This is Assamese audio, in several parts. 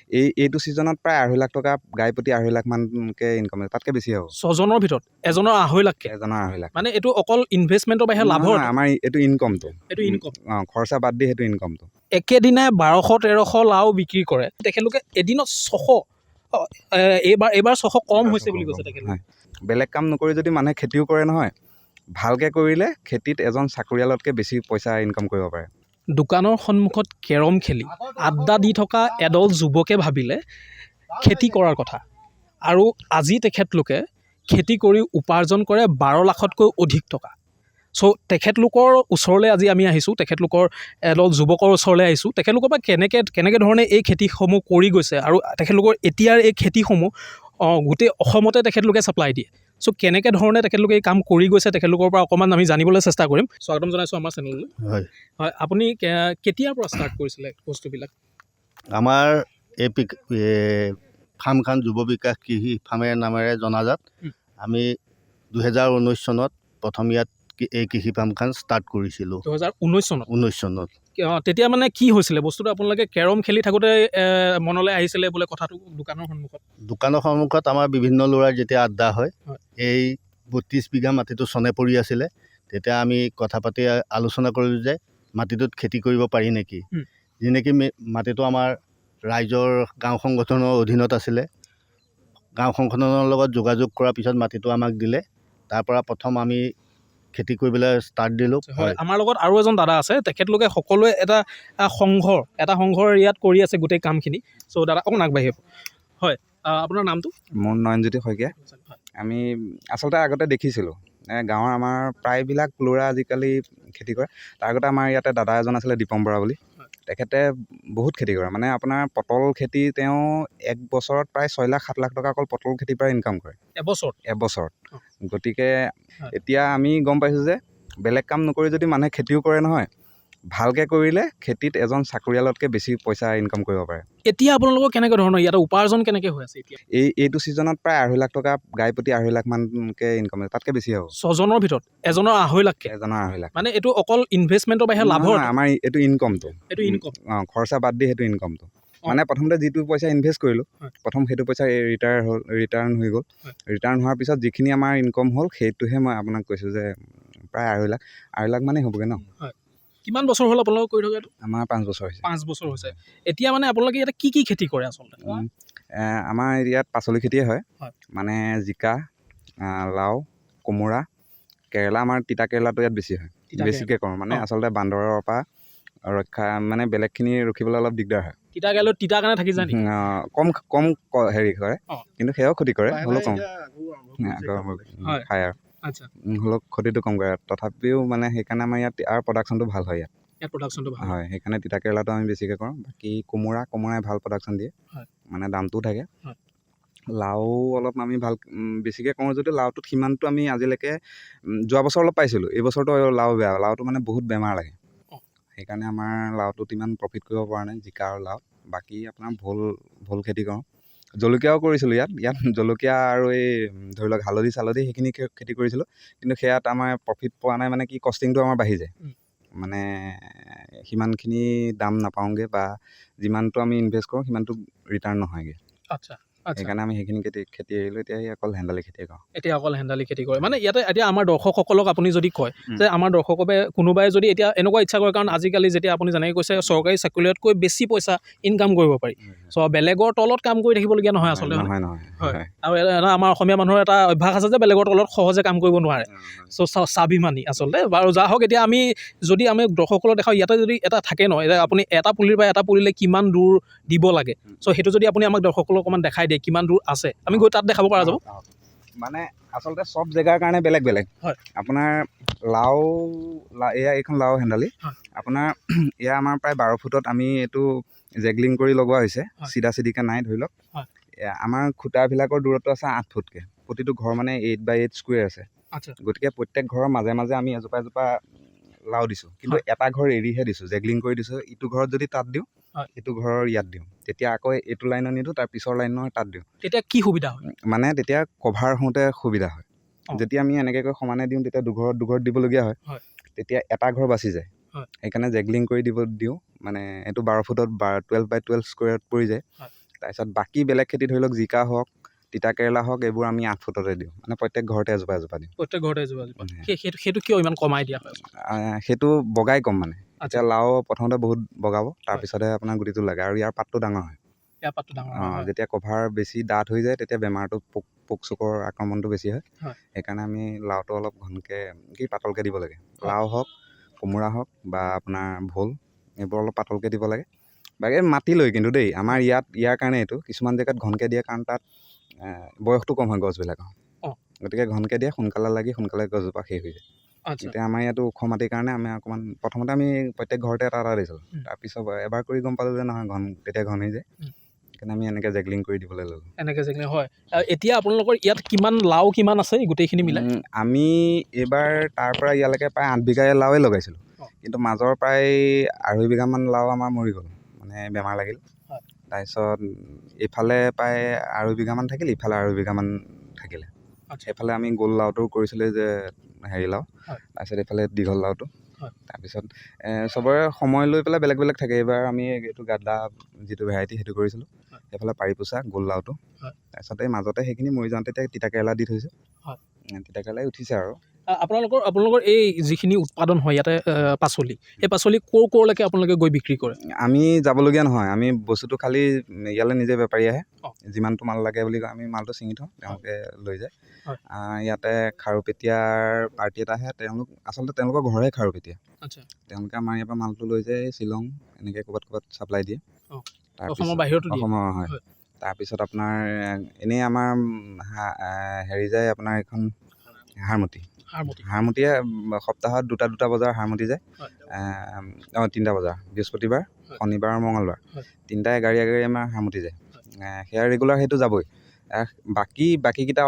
এইটো ছিজনত প্ৰায় 2.5 লাখ টকা গাই প্ৰতি 2.5 লাখ মানকৈ ইনকাম হয়, তাতকৈ বেছি হ'ব। 6জনৰ ভিতৰত এজনৰ 2.5 লাখকৈ, এজনৰ 2.5 লাখ। মানে এইটো অকল ইনভেষ্টমেণ্টৰ বাহিৰে লাভৰ? নহয়, আমাৰ এইটো ইনকমটো, এইটো ইনকম। খৰচা বাদ দি সেইটো ইনকমটো। একেদিনাই 1200-1300 লাও বিক্ৰী কৰে তেখেতলোকে, এদিনত 600। এইবাৰ 600 কম হৈছে বুলি কৈছে তেখেতলোকে। বেলেগ কাম নকৰি যদি মানুহে খেতিও কৰে নহয়, ভালকৈ কৰিলে খেতিত এজন চাকৰিয়ালতকৈ বেছি পইচা ইনকাম কৰিব পাৰে। দোকানৰ সন্মুখত কেৰম খেলি আড্ডা দি থকা এদল যুৱকে ভাবিলে খেতি কৰাৰ কথা, আৰু আজি তেখেতলোকে খেতি কৰি উপাৰ্জন কৰে 12 লাখতকৈ অধিক টকা। চ' তেখেতলোকৰ ওচৰলৈ আজি আমি আহিছোঁ, তেখেতলোকৰ এদল যুৱকৰ ওচৰলৈ আহিছোঁ। তেখেতলোকৰ পৰা কেনেকৈ ধৰণে এই খেতিসমূহ কৰি গৈছে, আৰু তেখেতলোকৰ এতিয়াৰ এই খেতিসমূহ গোটেই অসমতে তেখেতলোকে ছাপ্লাই দিয়ে। চ' কেনেকৈ ধৰণে তেখেতলোকে এই কাম কৰি গৈছে, তেখেতলোকৰ পৰা অকণমান আমি জানিবলৈ চেষ্টা কৰিম। স্বাগতম জনাইছোঁ আমাৰ চেনেললৈ। হয়, আপুনি কেতিয়াৰ পৰা ষ্টাৰ্ট কৰিছিলে বস্তুবিলাক? আমাৰ এই ফাৰ্মখন যুৱ বিকাশ কৃষি ফাৰ্মেৰ নামেৰে জনাজাত। আমি 2019 চনত প্ৰথম ইয়াত এই কৃষি ফাৰ্মখন ষ্টাৰ্ট কৰিছিলোঁ। 2019 চনত? 19 চনত। তেতিয়া মানে কি হৈছিলে বস্তুটো? আপোনালোকে কেৰম খেলি থাকোঁতে মনলৈ আহিছিলে বোলে কথাটো দোকানৰ সন্মুখত? দোকানৰ সন্মুখত আমাৰ বিভিন্ন ল'ৰাৰ যেতিয়া আড্ডা হয়, এই 32 বিঘা মাটিটো চনে পৰি আছিলে। তেতিয়া আমি কথা পাতি আলোচনা কৰিলোঁ যে মাটিটোত খেতি কৰিব পাৰি নেকি। যেনেকৈ মাটিটো আমাৰ ৰাইজৰ গাঁও সংগঠনৰ অধীনত আছিলে। গাঁও সংগঠনৰ লগত যোগাযোগ কৰাৰ পিছত মাটিটো আমাক দিলে। তাৰ পৰা প্ৰথম আমি খেতি কৰিবলৈ ষ্টাৰ্ট দিলোঁ। হয়, আমাৰ লগত আৰু এজন দাদা আছে, তেখেতলোকে সকলোৱে এটা সংঘৰ ইয়াত কৰি আছে গোটেই কামখিনি। চ' দাদা অকণ আগবাঢ়িব। হয়, আপোনাৰ নামটো? মোৰ নয়নজ্যোতি শইকীয়া। আমি আচলতে আগতে দেখিছিলোঁ গাঁৱৰ আমাৰ প্ৰায়বিলাক ল'ৰা আজিকালি খেতি কৰে। তাৰ আগতে আমাৰ ইয়াতে দাদা এজন আছিলে দীপম বৰা বুলি, তেখেতে বহুত খেতি কৰে। মানে আপোনাৰ পটল খেতি তেওঁ 1 বছৰত প্ৰায় 6 লাখ 7 লাখ টকা অকল পটল খেতিৰ পৰা ইনকাম কৰে এবছৰত। গতিকে এতিয়া আমি গম পাইছোঁ যে বেলেগ কাম নকৰি যদি মানুহে খেতিও কৰে নহয়, ভালকৈ কৰিলে খেতিত এজন চাকৰিয়ালতকৈ বেছি পইচা ইনকাম কৰিব পাৰে। এতিয়া আপোনালোকৰ কেনেকৈ ধৰণৰ ইয়াতে উপাৰ্জন কেনেকৈ হৈ আছে এতিয়া? এইটো ছিজনত প্ৰায় 2.5 লাখ টকা গাই প্ৰতি 2.5 লাখ মানকৈ ইনকাম হয়, তাতকৈ বেছি হ'ব। 6জনৰ ভিতৰত এজনৰ 2.5 লাখকৈ? এজনৰ 2.5 লাখ। মানে এইটো অকল ইনভেষ্টমেণ্টৰ বাহিৰে লাভৰ? আমাৰ এইটো ইনকমটো। এইটো ইনকম। খৰচা বাদ দি সেইটো ইনকমটো। মানে প্ৰথমতে যিটো পইচা ইনভেষ্ট কৰিলোঁ, প্ৰথম সেইটো পইচা ৰিটাৰ্ণ হৈ গ'ল। ৰিটাৰ্ণ হোৱাৰ পিছত যিখিনি আমাৰ ইনকম হ'ল, সেইটোহে মই আপোনাক কৈছোঁ যে প্ৰায় 2.5 লাখ মানেই হ'বগৈ ন। কিমান বছৰ হ'ল আপোনালোকে কৰি থকা? আমাৰ 5 বছৰ হৈছে। 5 বছৰ হৈছে। এতিয়া মানে আপোনালোকে ইয়াতে কি খেতি কৰে আচলতে? আমাৰ ইয়াত পাচলি খেতিয়ে হয়, মানে জিকা, লাও, কোমোৰা, কেৰেলা। আমাৰ তিতা কেৰেলাটো ইয়াত বেছি হয়, বেছিকৈ কৰোঁ। মানে আচলতে বান্দৰৰ পৰা ৰক্ষা, মানে বেলেগখিনি ৰখিবলৈ অলপ দিগদাৰ হয়। তিতা কেৰেলাত তিতা কাৰণে থাকি যায় নেকি? কম হেৰি কৰে, কিন্তু সেয়াও ক্ষতি কৰে, হ'লেও কম খায় আৰু হ'লেও ক্ষতিটো কম কৰে। তথাপিও মানে সেইকাৰণে আমাৰ ইয়াত আৰু প্ৰডাকশ্যনটো ভাল হয়। ইয়াত প্ৰডাকশ্যনটো ভাল হয়, সেইকাৰণে তিতা কেৰেলাটো আমি বেছিকৈ কৰোঁ। বাকী কোমোৰাই ভাল প্ৰডাকশ্যন দিয়ে, মানে দামটোও থাকে। লাও অলপ আমি বেছিকৈ কৰোঁ যদিও লাওটোত সিমানটো আমি আজিলৈকে, যোৱা বছৰ অলপ পাইছিলোঁ, এই বছৰটো লাও বেয়া। লাওটো মানে বহুত বেমাৰ লাগে, সেইকাৰণে আমাৰ লাওটোত ইমান প্ৰফিট কৰিব পৰা নাই, জিকা আৰু লাও। বাকী আপোনাৰ ভোল খেতি কৰোঁ, জলকীয়াও কৰিছিলোঁ। ইয়াত জলকীয়া আৰু এই ধৰি লওক হালধি সেইখিনি খেতি কৰিছিলোঁ, কিন্তু সেয়াত আমাৰ প্ৰফিট পোৱা নাই। মানে কি, কষ্টিংটো আমাৰ বাঢ়ি যায়, মানে সিমানখিনি দাম নাপাওঁগৈ, বা যিমানটো আমি ইনভেষ্ট কৰোঁ সিমানটো ৰিটাৰ্ণ নহয়গৈ। সেইকাৰণে আমি সেইখিনি খেতি এৰিলোঁ, এতিয়া অকল হেন্দালি খেতিয়ে কৰোঁ। এতিয়া অকল হেন্দালি খেতি কৰে। মানে ইয়াতে এতিয়া আমাৰ দৰ্শকসকলক আপুনি যদি কয় যে আমাৰ দৰ্শকসকলে কোনোবাই যদি এতিয়া এনেকুৱা ইচ্ছা কৰে, কাৰণ আজিকালি যেতিয়া আপুনি যেনেকৈ কৈছে চৰকাৰী চাকৰিতকৈ বেছি পইচা ইনকাম কৰিব পাৰি, চ' বেলেগৰ তলত কাম কৰি থাকিবলগীয়া নহয় আচলতে। নহয়। হয়, আৰু এটা আমাৰ অসমীয়া মানুহৰ এটা অভ্যাস আছে যে বেলেগৰ তলত সহজে কাম কৰিব নোৱাৰে, চ' স্বাভিমানী আচলতে। বাৰু যা হওক, এতিয়া আমি দৰ্শকসকলক দেখাওঁ, ইয়াতে যদি এটা থাকে ন, এতিয়া আপুনি এটা পুলিৰ পৰা এটা পুলিলৈ কিমান দূৰ দিব লাগে, চ' সেইটো যদি আপুনি আমাক দৰ্শকসকলক অকণমান দেখাই দিয়ে কিমান দূৰ আছে, আমি গৈ তাত দেখাব পৰা যাব। মানে আচলতে চব জেগাৰ কাৰণে বেলেগ বেলেগ। আপোনাৰ এইখন লাও হেন্দালি, আপোনাৰ এয়া আমাৰ প্ৰায় 12 ফুটত আমি এইটো জেগলিং কৰি লগোৱা হৈছে, চিধাকৈ নাই ধৰি লওক। আমাৰ খুঁটাবিলাকৰ দূৰত্ব আছে 8 ফুটকৈ। প্ৰতিটো ঘৰ মানে 8x8 স্কুৱেৰ আছে, গতিকে প্ৰত্যেক ঘৰৰ মাজে মাজে আমি এজোপা লাও দিছোঁ, কিন্তু এটা ঘৰ এৰিহে দিছোঁ, জেগলিং কৰি দিছোঁ। ইটো ঘৰত যদি তাত দিওঁ, এইটো ঘৰৰ ইয়াত দিওঁ, তেতিয়া আকৌ এইটো লাইনত নিদিওঁ, তাৰ পিছৰ লাইনৰ তাত দিওঁ। তেতিয়া কি সুবিধা হয়? মানে তেতিয়া কভাৰ হওঁতে সুবিধা হয়। যেতিয়া আমি এনেকৈ সমানে দিওঁ, তেতিয়া দুঘৰত দিবলগীয়া হয়, তেতিয়া এটা ঘৰ বাচি যায়। সেইকাৰণে জেগলিং কৰি দিওঁ। মানে এইটো 12 ফুটত 12x12 স্কুৱেৰত পৰি যায়। তাৰপিছত বাকী বেলেগ খেতি ধৰি লওক জিকা হওক তিতা কেৰেলা হওক এইবোৰ আমি 8 ফুটতে দিওঁ মানে প্ৰত্যেক ঘৰতে এজোপা এজোপা দিওঁ। প্ৰত্যেক ঘৰতে এজোপা সেইটো কিয় ইমান কমাই দিয়া হয়? সেইটো বগাই কম মানে এতিয়া লাও প্ৰথমতে বহুত বগাব তাৰপিছতহে আপোনাৰ গুটিটো লাগে আৰু ইয়াৰ পাতটো ডাঙৰ হয়। যেতিয়া কভাৰ বেছি ডাঠ হৈ যায় তেতিয়া বেমাৰটো পোক চোকৰ আক্ৰমণটো বেছি হয়। সেইকাৰণে আমি লাওটো অলপ ঘনকৈ পাতলকৈ দিব লাগে। লাও হওক কোমোৰা হওক বা আপোনাৰ ভোল এইবোৰ অলপ পাতলকৈ দিব লাগে। বাকী মাটি লৈ কিন্তু দেই আমাৰ ইয়াৰ কাৰণে এইটো কিছুমান জেগাত ঘনকৈ দিয়ে কাৰণ তাত বয়সটো কম হয় গছবিলাকৰ, গতিকে ঘনকৈ দিয়ে সোনকালে লাগি সোনকালে গছজোপা শেষ হৈ যায়। এতিয়া আমাৰ ইয়াতো ওখ মাটিৰ কাৰণে আমি অকণমান প্ৰথমতে আমি প্ৰত্যেক ঘৰতে এটা দিছিলোঁ, তাৰপিছত এবাৰ কৰি গম পালোঁ যে নহয় তেতিয়া ঘন হৈ যায়, সেইকাৰণে আমি এনেকৈ জেগলিং কৰি দিবলৈ ল'লোঁ। এনেকৈ জেগলিং হয়। এতিয়া আপোনালোকৰ ইয়াত লাও কিমান আছে গোটেইখিনি মিলাই? আমি এইবাৰ তাৰ পৰা ইয়ালৈকে প্ৰায় 8 বিঘা লাওৱে লগাইছিলোঁ, কিন্তু মাজৰ প্ৰায় 2.5 বিঘামান লাও আমাৰ মৰি গ'ল মানে বেমাৰ লাগিল। তাৰপিছত এইফালে প্ৰায় 2.5 বিঘামান থাকিল, ইফালে 2.5 বিঘামান থাকিলে। সেইফালে আমি গোল লাওটো কৰিছিলোঁ যে হেৰি লাও, তাৰপিছত এইফালে দীঘল লাওটো। তাৰপিছত চবৰে সময় লৈ পেলাই বেলেগ বেলেগ থাকে। এইবাৰ আমি এইটো গাদা যিটো ভেৰাইটি সেইটো কৰিছিলোঁ, সেইফালে পাৰিপোচা গোল লাওটো। তাৰপিছত এই মাজতে সেইখিনি মৰি যাওঁতে এতিয়া তিতা কেৰেলা দি থৈছোঁ, তিতা কেৰেলাই উঠিছে আৰু। আপোনালোকৰ এই যিখিনি উৎপাদন হয় ইয়াতে পাচলি, সেই পাচলি ক'লৈকে আপোনালোকে গৈ বিক্ৰী কৰে? আমি যাবলগীয়া নহয়, আমি বস্তুটো খালি ইয়ালৈ নিজে বেপাৰী আহে, যিমানটো মাল লাগে বুলি কয় আমি মালটো ছিঙি থওঁ, তেওঁলোকে লৈ যায়। ইয়াতে খাৰুপেটীয়াৰ পাৰ্টি এটা আহে, তেওঁলোকৰ ঘৰৰে খাৰুপেটীয়া, তেওঁলোকে আমাৰ ইয়াৰ পৰা মালটো লৈ যায় শ্বিলং এনেকৈ ক'ৰবাত ছাপ্লাই দিয়ে। অসমৰ বাহিৰতো দিয়ে? অসমৰ হয়। তাৰপিছত আপোনাৰ এনেই আমাৰ হেৰি যায় আপোনাৰ এইখন হাৰমতিয়ে সপ্তাহত 2টা বজাৰ হাৰমতি যায়। 3টা বজাৰ বৃহস্পতিবাৰ শনিবাৰ আৰু মঙলবাৰ 3টাই গাড়ী আমাৰ হাৰমতি যায়। সেয়া ৰেগুলাৰ সেইটো যাবই। বাকীকেইটা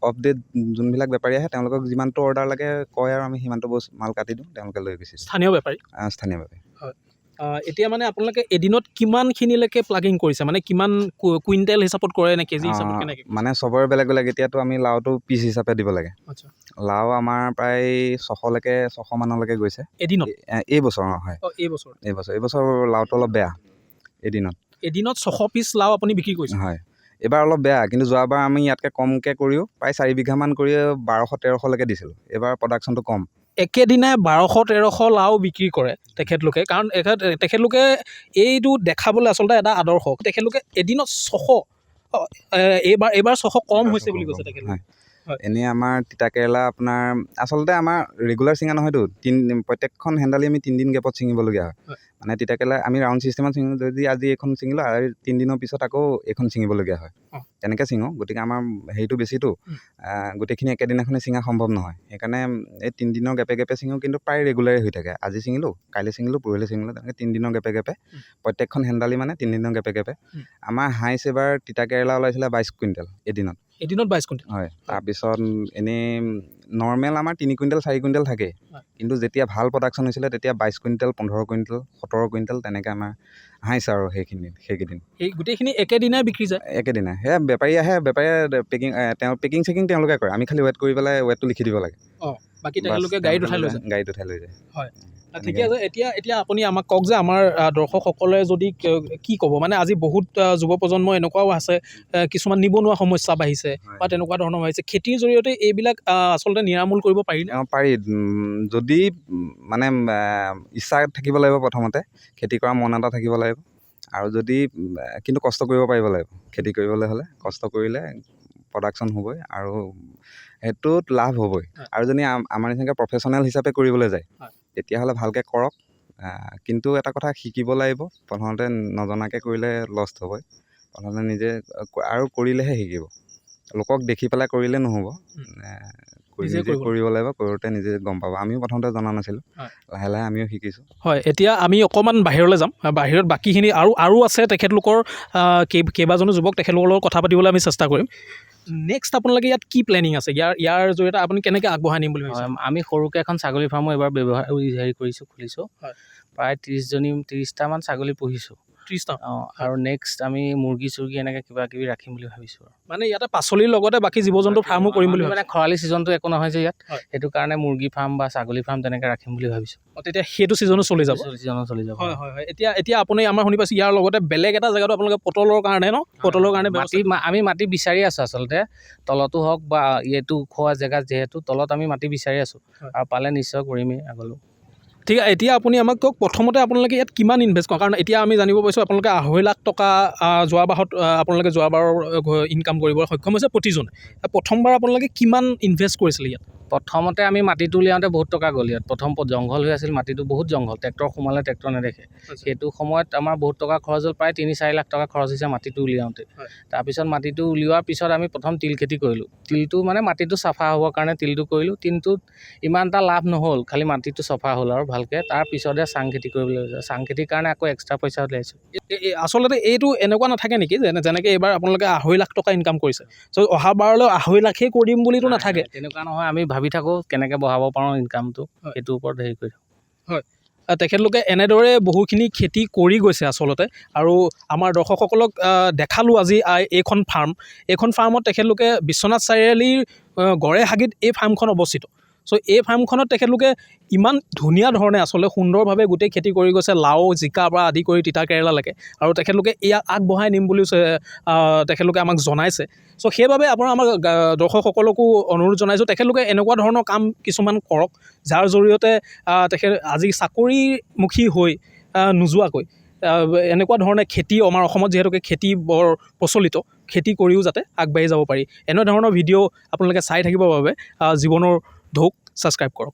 অফ ডেট যোনবিলাক বেপাৰী আহে তেওঁলোকক যিমানটো অৰ্ডাৰ লাগে কয় আৰু আমি সিমানটো মাল কাটি দিওঁ, তেওঁলোকে লৈ গুচি যায়। স্থানীয় বেপাৰী? স্থানীয় বেপাৰী। এতিয়া মানে আপোনালোকে এদিনত কিমানখিনিলৈকে প্লাগিং কৰিছে, মানে কিমান কুইণ্টেল হিচাপত কৰে নে কেজি হিচাপত কেনেকৈ? মানে চবৰে বেলেগ বেলেগ। এতিয়াতো আমি লাওটো পিচ হিচাপে দিব লাগে। লাও আমাৰ প্ৰায় 600 মানলৈকে গৈছে এদিনত। এই বছৰ হয়। এইবছৰ লাওটো অলপ বেয়া। এদিনত 600 পিচ লাও আপুনি বিক্ৰী কৰিছে? হয়। এইবাৰ অলপ বেয়া, কিন্তু যোৱাবাৰ আমি ইয়াতকৈ কমকৈ কৰিও প্ৰায় 4 বিঘামান কৰি 1200-1300লৈকে দিছিলোঁ। এইবাৰ প্ৰডাকশ্যনটো কম। একেদিনাই 1200-1300 লাও বিক্ৰী কৰে তেখেতলোকে, কাৰণ তেখেতলোকে এইটো দেখাবলৈ আচলতে এটা আদৰ্শ। তেখেতলোকে এদিনত 600, এইবাৰ 600 কম হৈছে বুলি কৈছে তেখেতলোকে। এনেই আমাৰ তিতা কেৰেলা আপোনাৰ আচলতে আমাৰ ৰেগুলাৰ ছিঙা নহয়তো, প্ৰত্যেকখন হেন্দালি আমি 3 দিন গেপত ছিঙিবলগীয়া হয়। মানে তিতা কেৰেলা আমি ৰাউণ্ড ছিষ্টেমত ছিঙো, যদি আজি এইখন ছিঙিলোঁ আৰু 3 দিনৰ পিছত আকৌ এইখন ছিঙিবলগীয়া হয়, তেনেকৈ ছিঙো। গতিকে আমাৰ হেৰিটো বেছিতো, গোটেইখিনি একেদিনাখনে ছিঙা সম্ভৱ নহয়। সেইকাৰণে এই 3 দিনৰ গেপে ছিঙো, কিন্তু প্ৰায় ৰেগুলাৰে হৈ থাকে। আজি ছিঙিলোঁ, কাইলৈ ছিঙিলোঁ, পৰহিলৈ ছিঙিলোঁ, তেনেকৈ 3 দিনৰ গেপে প্ৰত্যেকখন হেন্দালি মানে 3 দিনৰ গেপে। আমাৰ হাইষ্ট এবাৰ তিতা কেৰেলা ওলাইছিলে 22 কুইণ্টেল এদিনত 22 কুইণ্টেল। হয়। তাৰপিছত এনেই নৰ্মেল আমাৰ 3 কুইণ্টেল 4 কুইণ্টেল থাকে, কিন্তু যেতিয়া ভাল প্ৰডাকশ্যন হৈছিলে তেতিয়া 22 কুইণ্টেল 15 কুইণ্টেল 17 কুইণ্টেল তেনেকৈ আমাৰ হাইষ্ট আৰু সেইকেইদিন। সেই গোটেইখিনি একেদিনাই বিক্ৰী যায়? একেদিনাই। সেয়া বেপাৰী আহে, বেপাৰীয়ে পেকিং চেকিং তেওঁলোকে কৰে, আমি খালি ৱেট কৰি পেলাই ৱেটটো লিখি দিব লাগে। বাকী তেওঁলোকে গাড়ীত উঠাই লৈ যায়? হয়। ঠিকে আছে। এতিয়া আপুনি আমাক কওক যে আমাৰ দৰ্শকসকলে যদি কি ক'ব, মানে আজি বহুত যুৱ প্ৰজন্ম এনেকুৱাও আছে, কিছুমান নিবনুৱা সমস্যা বাঢ়িছে বা তেনেকুৱা ধৰণৰ বাঢ়িছে, খেতিৰ জৰিয়তে এইবিলাক আচলতে নিৰামূল কৰিব পাৰি? পাৰি, যদি মানে ইচ্ছা থাকিব লাগিব, প্ৰথমতে খেতি কৰা মন এটা থাকিব লাগিব, আৰু যদি কিন্তু কষ্ট কৰিব পাৰিব লাগিব। খেতি কৰিবলৈ হ'লে কষ্ট কৰিলে প্ৰডাকশ্যন হ'বই আৰু সেইটোত লাভ হ'বই। আৰু যদি আমাৰ নিচিনাকৈ প্ৰফেশ্যনেল হিচাপে কৰিবলৈ যায় তেতিয়াহ'লে ভালকৈ কৰক, কিন্তু এটা কথা শিকিব লাগিব। প্ৰথমতে নজনাকৈ কৰিলে লষ্ট হ'বই, প্ৰথমতে নিজে আৰু কৰিলেহে শিকিব। লোকক দেখি পেলাই কৰিলে নহ'ব, নিজে কৰিব লাগিব, কৰোঁতে নিজে গম পাব। আমিও প্ৰথমতে জনা নাছিলোঁ, লাহে লাহে আমিও শিকিছোঁ। হয়। এতিয়া আমি অকণমান বাহিৰলৈ যাম, বাহিৰত বাকীখিনি আৰু আছে তেখেতলোকৰ কেইবাজনো যুৱক, তেখেতলোকৰ লগত কথা পাতিবলৈ আমি চেষ্টা কৰিম। নেক্সট আপোনালোকে ইয়াত কি প্লেনিং আছে, ইয়াৰ জৰিয়তে আপুনি কেনেকৈ আগবঢ়াই নিম বুলি ভাবিছে? আমি সৰুকৈ এখন ছাগলী ফাৰ্মো এবাৰ খুলিছোঁ। প্ৰায় 30টামান ছাগলী পুহিছোঁ। 30টা। আৰু নেক্সট আমি মুৰ্গী চুৰ্গী এনেকৈ কিবা কিবি ৰাখিম বুলি ভাবিছোঁ। মানে ইয়াতে পাচলিৰ লগতে বাকী জীৱ জন্তু ফাৰ্মো কৰিম বুলি মানে খৰালি ছিজনটো একো নহয় যে ইয়াত, হয়। সেইটো কাৰণে মুৰ্গী ফাৰ্ম বা ছাগলী ফাৰ্ম তেনেকৈ ৰাখিম বুলি ভাবিছোঁ। তেতিয়া সেইটো ছিজনো চলি যাব। হয়। হয়। এতিয়া আপুনি আমাৰ শুনি পাইছোঁ ইয়াৰ লগতে বেলেগ এটা জেগাতো আপোনালোকে পটলৰ কাৰণে পটলৰ কাৰণে আমি মাটি বিচাৰি আছোঁ আচলতে, তলতো হওক বা এইটো খোৱা জেগা যিহেতু তলত আমি মাটি বিচাৰি আছোঁ, আৰু পালে নিশ্চয় কৰিমেই আগলৈ। ঠিক আছে, এতিয়া আপুনি আমাক কওক প্ৰথমতে আপোনালোকে ইয়াত কিমান ইনভেষ্ট কৰে, কাৰণ এতিয়া আমি জানিব পাৰিছোঁ আপোনালোকে 2.5 লাখ টকা যোৱাবাৰত আপোনালোকে যোৱাবাৰৰ ইনকাম কৰিবলৈ সক্ষম হৈছে প্ৰতিজনে। প্ৰথমবাৰ আপোনালোকে কিমান ইনভেষ্ট কৰিছিলে ইয়াত? প্ৰথমতে আমি মাটিটো উলিয়াওঁতে বহুত টকা গ'ল ইয়াত। প্ৰথম জংঘল হৈ আছিল, মাটিটো বহুত জংঘল, ট্ৰেক্টৰ সোমালে ট্ৰেক্টৰ নেদেখে। সেইটো সময়ত আমাৰ বহুত টকা খৰচ হ'ল, প্ৰায় 3-4 লাখ টকা খৰচ হৈছে মাটিটো উলিয়াওঁতে। তাৰপিছত মাটিটো উলিওৱাৰ পিছত আমি প্ৰথম তিল খেতি কৰিলোঁ। তিলটো মানে মাটিটো চাফা হ'বৰ কাৰণে তিলটো কৰিলোঁ, কিন্তু ইমান এটা লাভ নহ'ল, খালি মাটিটো চাফা হ'ল আৰু ভালকৈ। তাৰপিছতহে চাং খেতি কৰিবলৈ লৈছোঁ। চাং খেতিৰ কাৰণে আকৌ এক্সট্ৰা পইচা উলিয়াইছোঁ। আচলতে এইটো এনেকুৱা নাথাকে নেকি যেনেকৈ এইবাৰ আপোনালোকে 2.5 লাখ টকা ইনকাম কৰিছে, চ' অহাবাৰলৈ 2.5 লাখেই কৰিম বুলিতো নাথাকে। তেনেকুৱা নহয়, আমি ভাবি থাকোঁ কেনেকৈ বঢ়াব পাৰোঁ ইনকামটো, সেইটোৰ ওপৰত হেৰি কৰি থাকোঁ। হয়, তেখেতলোকে এনেদৰে বহুখিনি খেতি কৰি গৈছে আচলতে, আৰু আমাৰ দৰ্শকসকলক দেখালোঁ আজি এইখন ফাৰ্মত তেখেতলোকে বিশ্বনাথ চাৰিআলিৰ গড়েহাগিত এই ফাৰ্মখন অৱস্থিত। চ' এই ফাৰ্মখনত তেখেতলোকে ইমান ধুনীয়া ধৰণে আচলতে সুন্দৰভাৱে গোটেই খেতি কৰি গৈছে, লাও জিকাৰ পৰা আদি কৰি তিতা কেৰেলালৈকে, আৰু তেখেতলোকে ইয়াক আগবঢ়াই নিম বুলি তেখেতলোকে আমাক জনাইছে। চ' সেইবাবে আমাৰ দৰ্শকসকলকো অনুৰোধ জনাইছোঁ, তেখেতলোকে এনেকুৱা ধৰণৰ কাম কিছুমান কৰক, যাৰ জৰিয়তে আজি চাকৰিমুখী হৈ নোযোৱাকৈ এনেকুৱা ধৰণে খেতি, আমাৰ অসমত যিহেতুকে খেতি বৰ প্ৰচলিত, খেতি কৰিও যাতে আগবাঢ়ি যাব পাৰি। এনেধৰণৰ ভিডিঅ' আপোনালোকে চাই থাকিবৰ বাবে জীৱনৰ ঢৌক ছাবস্ক্ৰাইব কৰক।